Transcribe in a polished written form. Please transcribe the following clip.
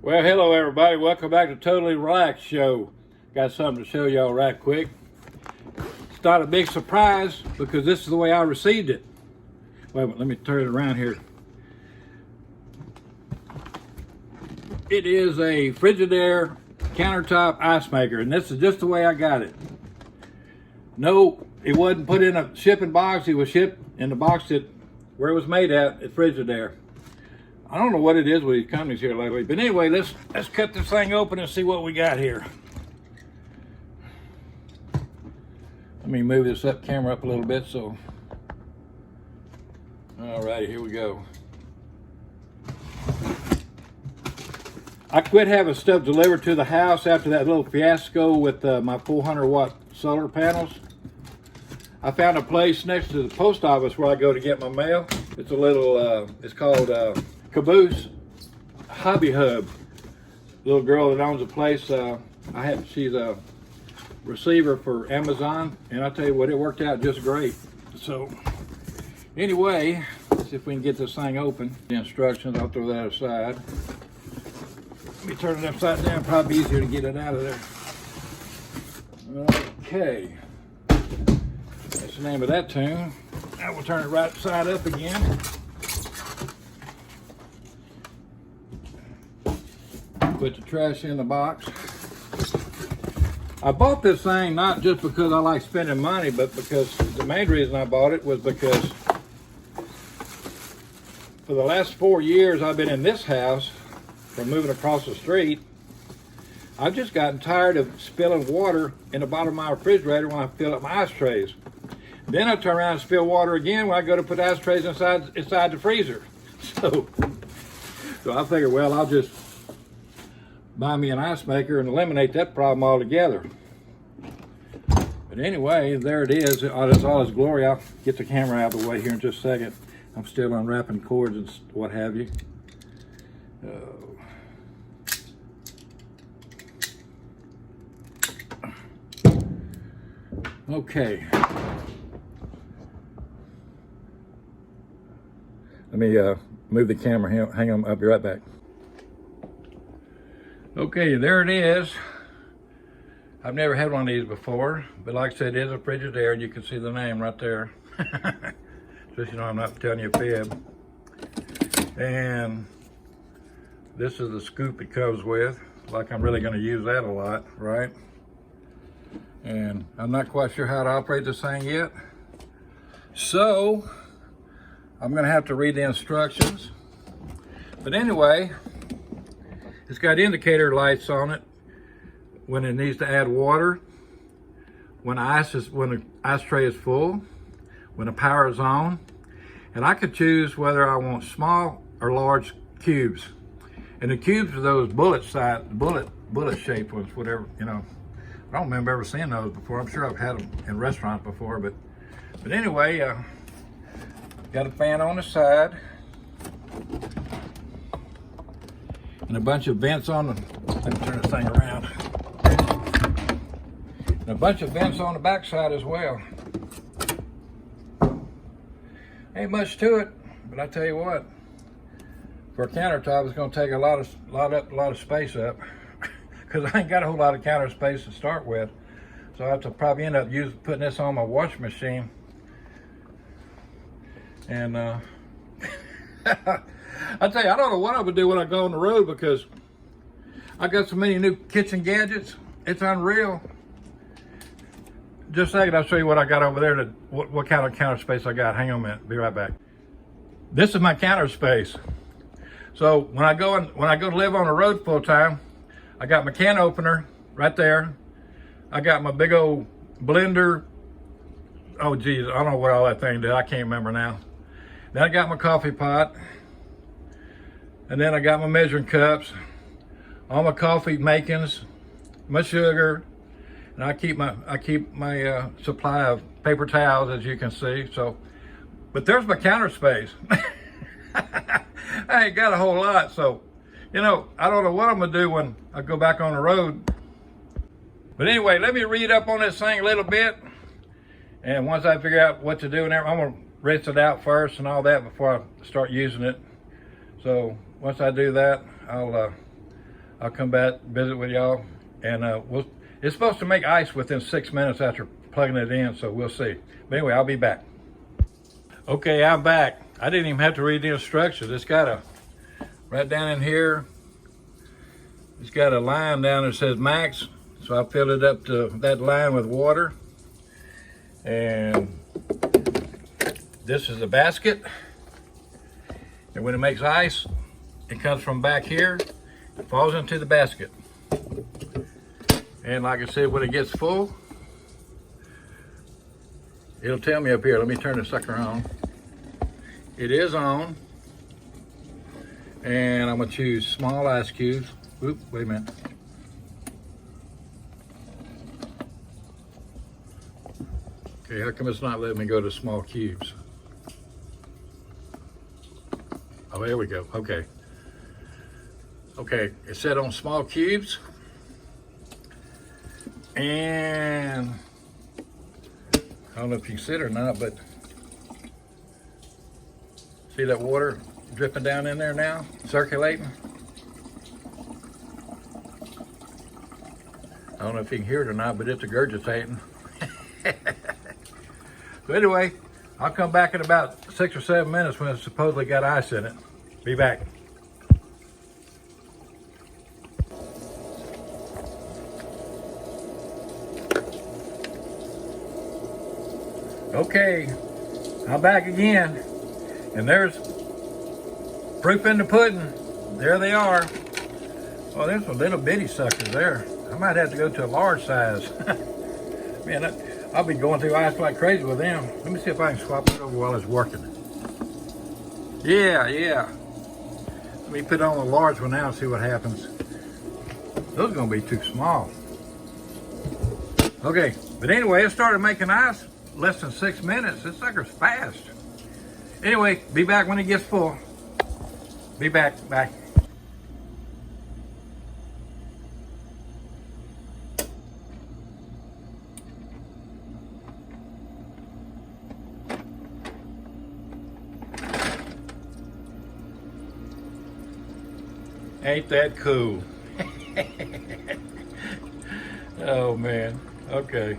Well, hello everybody. Welcome back to Totally Relaxed Show. Got something to show y'all right quick. It's not a big surprise because this is the way I received it. Wait a minute, let me turn it around here. It is a Frigidaire countertop ice maker, and this is just the way I got it. No, it wasn't put in a shipping box. It was shipped in the box where it was made at Frigidaire. I don't know what it is with these companies here lately, but anyway, let's cut this thing open and see what we got here. Let me move this camera up a little bit so. Alrighty, here we go. I quit having stuff delivered to the house after that little fiasco with my 400-watt solar panels. I found a place next to the post office where I go to get my mail. It's a little, it's called Caboose Hobby Hub. Little girl that owns a place, she's a receiver for Amazon, and I tell you what, it worked out just great. So anyway, let's see if we can get this thing open. The instructions, I'll throw that aside. Let me turn it upside down, probably easier to get it out of there. Okay, that's the name of that tune. Now we'll turn it right side up again. Put the trash in the box. I bought this thing not just because I like spending money, but because the main reason I bought it was because for the last 4 years I've been in this house from moving across the street. I've just gotten tired of spilling water in the bottom of my refrigerator when I fill up my ice trays. Then I turn around and spill water again when I go to put ice trays inside the freezer. So I figured, well, I'll just buy me an ice maker and eliminate that problem altogether. But anyway, there it is. It's all its glory. I'll get the camera out of the way here in just a second. I'm still unwrapping cords and what have you. Okay. Let me move the camera. Hang on, I'll be right back. Okay, there it is. I've never had one of these before, but like I said, it is a Frigidaire, and you can see the name right there. Just, you know, I'm not telling you a fib. And this is the scoop it comes with. Like I'm really gonna use that a lot, right? And I'm not quite sure how to operate this thing yet. So, I'm gonna have to read the instructions. But anyway, it's got indicator lights on it when it needs to add water, when the ice tray is full, when the power is on, and I could choose whether I want small or large cubes. And the cubes are those bullet shaped ones, whatever, you know. I don't remember ever seeing those before. I'm sure I've had them in restaurants before, but anyway, got a fan on the side. And a bunch of vents on the, let me turn this thing around. And a bunch of vents on the back side as well. Ain't much to it, but I tell you what, for a countertop, it's gonna take a lot of space up, because I ain't got a whole lot of counter space to start with. So I have to probably end up putting this on my washing machine. And I tell you, I don't know what I'm gonna do when I go on the road, because I got so many new kitchen gadgets. It's unreal. Just a second, I'll show you what I got over there. What kind of counter space I got. Hang on a minute. Be right back. This is my counter space. So when I go to live on the road full time, I got my can opener right there. I got my big old blender. Oh geez, I don't know what all that thing did. I can't remember now. Then I got my coffee pot. And then I got my measuring cups, all my coffee makings, my sugar, and I keep my supply of paper towels, as you can see. So, but there's my counter space. I ain't got a whole lot, so you know, I don't know what I'm gonna do when I go back on the road. But anyway, let me read up on this thing a little bit, and once I figure out what to do and everything, I'm gonna rinse it out first and all that before I start using it. So once I do that, I'll come back, visit with y'all, and it's supposed to make ice within 6 minutes after plugging it in, so we'll see. But anyway, I'll be back. Okay, I'm back. I didn't even have to read the instructions. It's got right down in here, it's got a line down that says max. So I filled it up to that line with water. And this is the basket. And when it makes ice, it comes from back here, it falls into the basket. And like I said, when it gets full, it'll tell me up here. Let me turn the sucker on. It is on. And I'm gonna choose small ice cubes. Oop, wait a minute. Okay, how come it's not letting me go to small cubes? Oh, there we go, okay. Okay, it's set on small cubes. And I don't know if you can see it or not, but see that water dripping down in there now, circulating? I don't know if you can hear it or not, but it's regurgitating. So anyway, I'll come back in about 6 or 7 minutes when it's supposedly got ice in it. Be back. Okay, I'm back again, and there's proof in the pudding. There they are. Oh, there's some little bitty suckers there. I might have to go to a large size. Man, I'll be going through ice like crazy with them. Let me see if I can swap it over while it's working. Yeah. Let me put on the large one now and see what happens. Those are gonna be too small. Okay, but anyway, it started making ice less than 6 minutes. This sucker's fast. Anyway, be back when it gets full. Be back, bye. Ain't that cool? Oh man, okay.